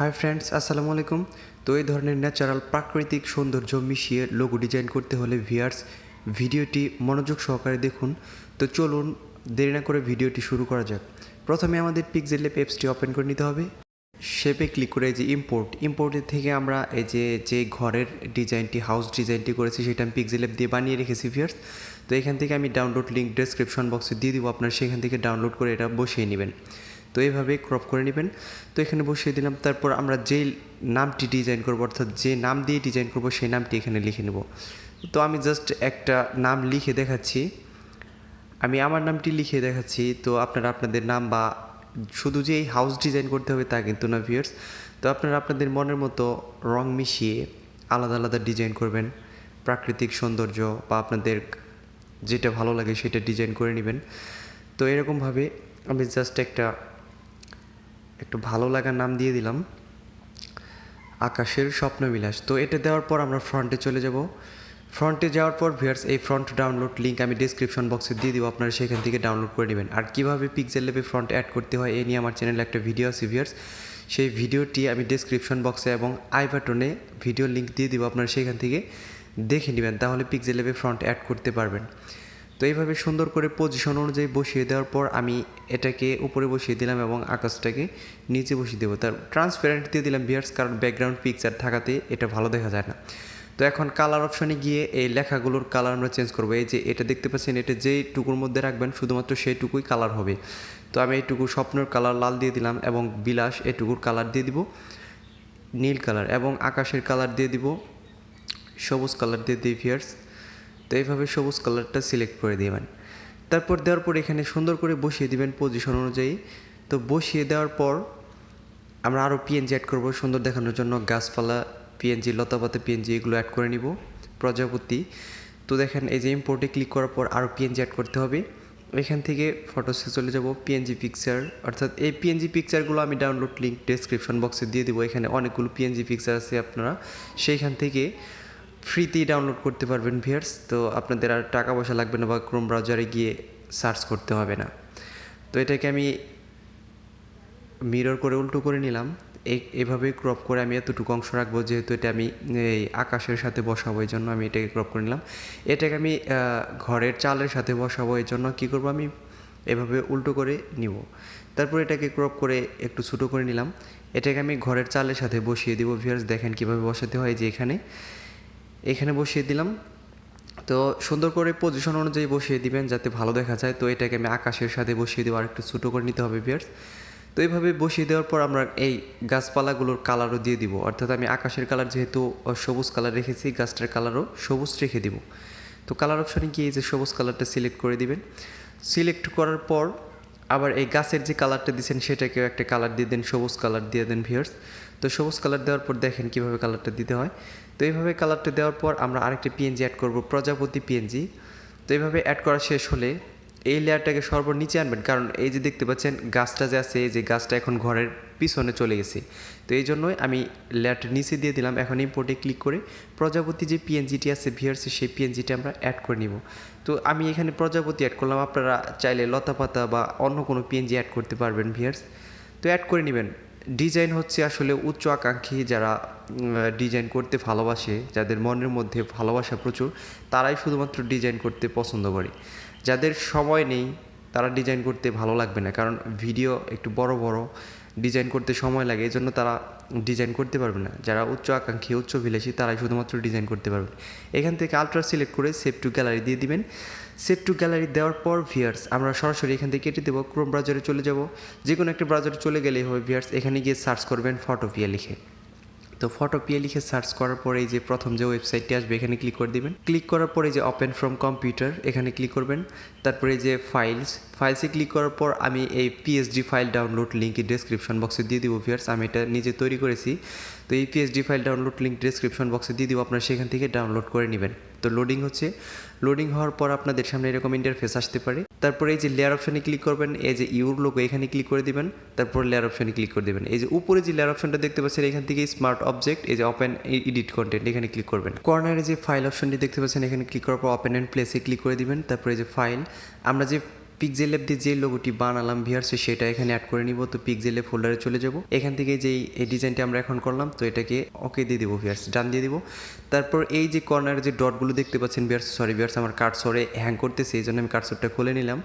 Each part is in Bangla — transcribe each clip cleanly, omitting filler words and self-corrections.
হাই ফ্রেন্ডস, আসসালামু আলাইকুম। তো এই ধরনের ন্যাচারাল প্রাকৃতিক সৌন্দর্য মিশিয়ে লোগো ডিজাইন করতে হলে ভিউয়ার্স ভিডিওটি মনোযোগ সহকারে দেখুন। তো চলুন দেরি না করে ভিডিওটি শুরু করা যাক। প্রথমে আমাদের পিক্সেল অ্যাপসটি ওপেন করে নিতে হবে। শেপে ক্লিক করে এই যে ইম্পোর্টের থেকে আমরা এই যে ঘরের ডিজাইনটি হাউস ডিজাইনটি করেছি সেটা আমি পিক্সেল অ্যাপ দিয়ে বানিয়ে রেখেছি ভিউয়ার্স। তো এখান থেকে আমি ডাউনলোড লিঙ্ক ডেসক্রিপশন বক্সে দিয়ে দিব, আপনারা সেখান থেকে ডাউনলোড করে এটা বসিয়ে নেবেন। তো এইভাবে ক্রপ করে নেবেন। তো এখানে বসিয়ে দিলাম। তারপর আমরা যেই নামটি ডিজাইন করব অর্থাৎ যে নাম দিয়ে ডিজাইন করব সেই নামটি এখানে লিখে নেব। তো আমি জাস্ট একটা নাম লিখে দেখাচ্ছি, আমি আমার নামটি লিখে দেখাচ্ছি। তো আপনারা আপনাদের নাম বা শুধু যে এই হাউস ডিজাইন করতে হবে তা কিন্তু না ভিউয়ার্স। তো আপনারা আপনাদের মনের মতো রং মিশিয়ে আলাদা আলাদা ডিজাইন করবেন, প্রাকৃতিক সৌন্দর্য বা আপনাদের যেটা ভালো লাগে সেটা ডিজাইন করে নেবেন। তো এরকমভাবে আমি জাস্ট একটু ভালো লাগার নাম দিয়ে দিলাম, আকাশের স্বপ্নবিলাস। তো এটা দেওয়ার পর আমরা ফ্রন্টে চলে যাব। ফ্রন্টে যাওয়ার পর ভিউয়ার্স এই ফ্রন্ট ডাউনলোড লিঙ্ক আমি ডিসক্রিপশন বক্সে দিয়ে দিব, আপনারা সেখান থেকে ডাউনলোড করে নেবেন। আর কীভাবে পিক্সেল ল্যাবে ফ্রন্ট অ্যাড করতে হয় এই নিয়ে আমার চ্যানেলে একটা ভিডিও আছে ভিউয়ার্স, সেই ভিডিওটি আমি ডিসক্রিপশন বক্সে এবং আই বাটনে ভিডিও লিঙ্ক দিয়ে দিব, আপনারা সেখান থেকে দেখে নেবেন, তাহলে পিক্সেল ল্যাবে ফ্রন্ট অ্যাড করতে পারবেন। তো এইভাবে সুন্দর করে পজিশন অনুযায়ী বসিয়ে দেওয়ার পর আমি এটাকে উপরে বসিয়ে দিলাম এবং আকাশটাকে নিচে বসিয়ে দেবো। তার ট্রান্সপারেন্ট দিয়ে দিলাম ভিউয়ার্স, কারণ ব্যাকগ্রাউন্ড পিকচার থাকাতে এটা ভালো দেখা যায় না। তো এখন কালার অপশনে গিয়ে এই লেখাগুলোর কালার আমরা চেঞ্জ করবো। এই যে এটা দেখতে পাচ্ছেন, এটা যেই টুকুর মধ্যে রাখবেন শুধুমাত্র সেইটুকুই কালার হবে। তো আমি এইটুকু স্বপ্নের কালার লাল দিয়ে দিলাম এবং বিলাস এটুকুর কালার দিয়ে দিব নীল কালার এবং আকাশের কালার দিয়ে দিব সবুজ কালার দিয়ে দিই ভিউয়ার্স। তো এইভাবে সবুজ কালারটা সিলেক্ট করে দেবেন। তারপর দেওয়ার পর এখানে সুন্দর করে বসিয়ে দিবেন পজিশন অনুযায়ী। তো বসিয়ে দেওয়ার পর আমরা আরও পিএনজি অ্যাড করব সুন্দর দেখানোর জন্য, গাছপালা পিএনজি, লতাপাতা পিএনজি এগুলো অ্যাড করে নিব, প্রজাপতি। তো দেখেন এই যে ইম্পোর্টে ক্লিক করার পর আরও পিএনজি অ্যাড করতে হবে। এখান থেকে ফটোসে চলে যাব, পিএনজি পিকচার, অর্থাৎ এই পিএনজি পিকচারগুলো আমি ডাউনলোড লিঙ্ক ডেসক্রিপশন বক্সে দিয়ে দেবো। এখানে অনেকগুলো পিএনজি পিকচার আছে, আপনারা সেইখান থেকে ফ্রিতেই ডাউনলোড করতে পারবেন ভিউয়ার্স। তো আপনাদের আর টাকা পয়সা লাগবে না বা ক্রোম ব্রাউজারে গিয়ে সার্চ করতে হবে না। তো এটাকে আমি মিরর করে উল্টো করে নিলাম। এভাবে ক্রপ করে আমি এতটুকু অংশ রাখবো, যেহেতু এটা আমি এই আকাশের সাথে বসাবো এই জন্য আমি এটাকে ক্রপ করে নিলাম। এটাকে আমি ঘরের চালের সাথে বসাবো এই জন্য কী করবো, আমি এভাবে উল্টো করে নিব। তারপর এটাকে ক্রপ করে একটু ছোটো করে নিলাম। এটাকে আমি ঘরের চালের সাথে বসিয়ে দিব ভিউয়ার্স। দেখেন কীভাবে বসাতে হয়, যে এখানে বসিয়ে দিলাম। তো সুন্দর করে পজিশন অনুযায়ী বসিয়ে দিবেন যাতে ভালো দেখা যায়। তো এটাকে আমি আকাশের সাথে বসিয়ে দেবো, আর একটু ছোটো করে নিতে হবে ভিউয়ার্স। তো এইভাবে বসিয়ে দেওয়ার পর আমরা এই গাছপালাগুলোর কালারও দিয়ে দিব, অর্থাৎ আমি আকাশের কালার যেহেতু সবুজ কালার রেখেছি, গাছটার কালারও সবুজ রেখে দিব। তো কালার অপশানে গিয়ে এই যে সবুজ কালারটা সিলেক্ট করে দিবেন। সিলেক্ট করার পর আবার এই গাছের যে কালারটা দিয়েছেন সেটাকেও একটা কালার দিয়ে দেন, সবুজ কালার দিয়ে দেন ভিউয়ার্স। তো সবুজ কালার দেওয়ার পর দেখেন কীভাবে কালারটা দিতে হয়। তো এইভাবে কালারটা দেওয়ার পর আমরা আরেকটা পিএনজি অ্যাড করব, প্রজাপতি পিএনজি। তো এইভাবে অ্যাড করা শেষ হলে এই লেয়ারটাকে সর্বনিচে আনবেন, কারণ এই যে দেখতে পাচ্ছেন গাছটা যে আছে, এই যে গাছটা এখন ঘরের পিছনে চলে গেছে। তো এই জন্যই আমি লেয়ারটা নিচে দিয়ে দিলাম। এখন ইম্পোর্টে ক্লিক করে প্রজাপতি যে পিএনজিটি আছে ভিউয়ার্স, সেই পিএনজিটি আমরা অ্যাড করে নিব। তো আমি এখানে প্রজাপতি অ্যাড করলাম, আপনারা চাইলে লতাপাতা বা অন্য কোনো পিএনজি অ্যাড করতে পারবেন ভিউয়ার্স। তো অ্যাড করে নেবেন। ডিজাইন হচ্ছে আসলে উচ্চ আকাঙ্ক্ষী যারা ডিজাইন করতে ভালোবাসে, যাদের মনের মধ্যে ভালোবাসা প্রচুর, তারাই শুধুমাত্র ডিজাইন করতে পছন্দ করে। যাদের সময় নেই তারা ডিজাইন করতে ভালো লাগবে না, কারণ ভিডিও একটু বড় বড় ডিজাইন করতে সময় লাগে, এই জন্য তারা ডিজাইন করতে পারবে না। যারা উচ্চ আকাঙ্ক্ষী উচ্চ বিলাসী তারাই শুধুমাত্র ডিজাইন করতে পারবে। এখান থেকে আলট্রা সিলেক্ট করে সেভ টু গ্যালারি দিয়ে দিবেন। সেভ টু গ্যালারি দেওয়ার পর ভিউয়ার্স আমরা সরাসরি এখান থেকে কেটে দেবো, ক্রোম ব্রাউজারে চলে যাব। যে কোনো একটা ব্রাউজারে চলে গেলেই হবে ভিউয়ার্স। এখানে গিয়ে সার্চ করবেন ফটোপিয়া লিখে। তো ফটোপিয়া লিখে সার্চ করার পরে এই যে প্রথম যে ওয়েবসাইটটি আসবে এখানে ক্লিক করে দিবেন। ক্লিক করার পরে যে ওপেন ফ্রম কম্পিউটার এখানে ক্লিক করবেন। তারপরে যে ফাইলসে ক্লিক করার পর আমি এই PSD file download link description বক্সে দিয়ে দিব ভিউয়ার্স। আমি এটা নিজে তৈরি করেছি। তো এই PSD file download link description বক্সে দিয়ে দিব, আপনারা সেখান থেকে ডাউনলোড করে নেবেন। তো লোডিং হচ্ছে, লোডিং হওয়ার পর আপনাদের সামনে এরকম ইন্টারফেস আসতে পারে। তারপরে এই যে লেয়ার অপশনে ক্লিক করবেন, এই যে ইউর লোগো এখানে ক্লিক করে দিবেন। তারপর লেয়ার অপশনে ক্লিক করে দেবেন। এই যে উপরে যে লেয়ার অপশনটা দেখতে পাচ্ছেন এখান থেকে স্মার্ট অবজেক্ট, এই যে ওপেন এডিট কন্টেন্ট এখানে ক্লিক করবেন। কর্নারে যে ফাইল অপশনটি দেখতে পাচ্ছেন এখানে ক্লিক করার পর ওপেন অ্যান্ড প্লেসে ক্লিক করে দিবেন। তারপরে যে ফাইল আমরা যে পিক্সেল ল্যাব দিয়ে যে লোগোটি বানালাম ভিউয়ার্স সেটা এখানে অ্যাড করে নিব। তো পিক্সেল ল্যাব ফোল্ডারে চলে যাব। এখান থেকে যেই এই ডিজাইনটা আমরা এখন করলাম তো এটাকে ওকে দিয়ে দেবো ভিউয়ার্স, ডান দিয়ে দিব। তারপর এই যে কর্নারে যে ডটগুলো দেখতে পাচ্ছেন ভিউয়ার্স আমার কার্সরে হ্যাং করতেছে, এই জন্য আমি কার্সরটা খুলে নিলাম।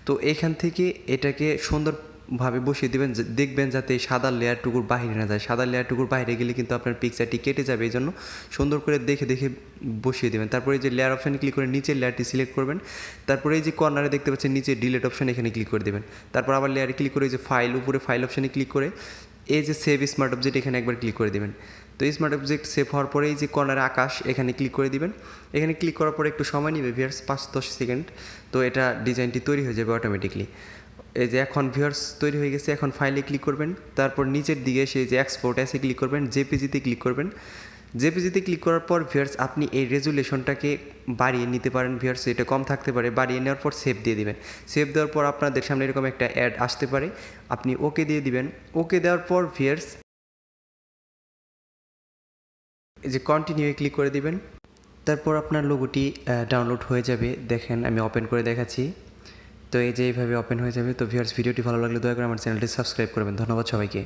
তো এখান থেকে এটাকে সুন্দরভাবে বসিয়ে দেবেন, দেখবেন যাতে সাদা লেয়ারটুকুর বাইরে না যায়। সাদা লেয়ারটুকুর বাইরে গেলে কিন্তু আপনার পিকচারটি কেটে যাবে, এই জন্য সুন্দর করে দেখে দেখে বসিয়ে দেবেন। তারপরে এই যে লেয়ার অপশানে ক্লিক করে নিচের লেয়ারটি সিলেক্ট করবেন। তারপরে এই যে কর্নারে দেখতে পাচ্ছেন নিচে ডিলিট অপশান, এখানে ক্লিক করে দেবেন। তারপর আবার লেয়ারে ক্লিক করে এই যে ফাইল, উপরে ফাইল অপশানে ক্লিক করে এই যে সেভ স্মার্ট অবজেক্ট এখানে একবার ক্লিক করে দেবেন। তো স্মার্ট অবজেক্ট সেভ হওয়ার পরে এই যে কর্নারে আকাশ এখানে ক্লিক করে দিবেন। এখানে ক্লিক করার পরে একটু সময় নেবে ভিউয়ার্স, 5-10 সেকেন্ড। তো এটা ডিজাইনটি তৈরি হয়ে যাবে অটোমেটিকলি। এই যে এখন ভিউয়ার্স তৈরি হয়ে গেছে। এখন ফাইলে ক্লিক করবেন, তারপর নিচের দিকে সেই যে এক্সপোর্ট আছে ক্লিক করবেন, জেপিজিতে ক্লিক করবেন। জেপিজিতে ক্লিক করার পর ভিউয়ার্স আপনি এই রেজুলেশনটাকে বাড়িয়ে নিতে পারেন ভিউয়ার্স, এটা কম থাকতে পারে। বাড়িয়ে নেওয়ার পর সেভ দিয়ে দিবেন। সেভ দেওয়ার পর আপনাদের সামনে এরকম একটা অ্যাড আসতে পারে, আপনি ওকে দিয়ে দিবেন। ওকে দেওয়ার পর ভিউয়ার্স এই যে কন্টিনিউ ক্লিক করে দিবেন। তারপর আপনার লোগোটি ডাউনলোড হয়ে যাবে। দেখেন আমি ওপেন করে দেখাচ্ছি। তো এই যে এইভাবে ওপেন হয়ে যাবে। তো ভিউয়ার্স ভিডিওটি ভালো লাগলে দয়া করে আমার চ্যানেলটি সাবস্ক্রাইব করবেন। ধন্যবাদ সবাইকে।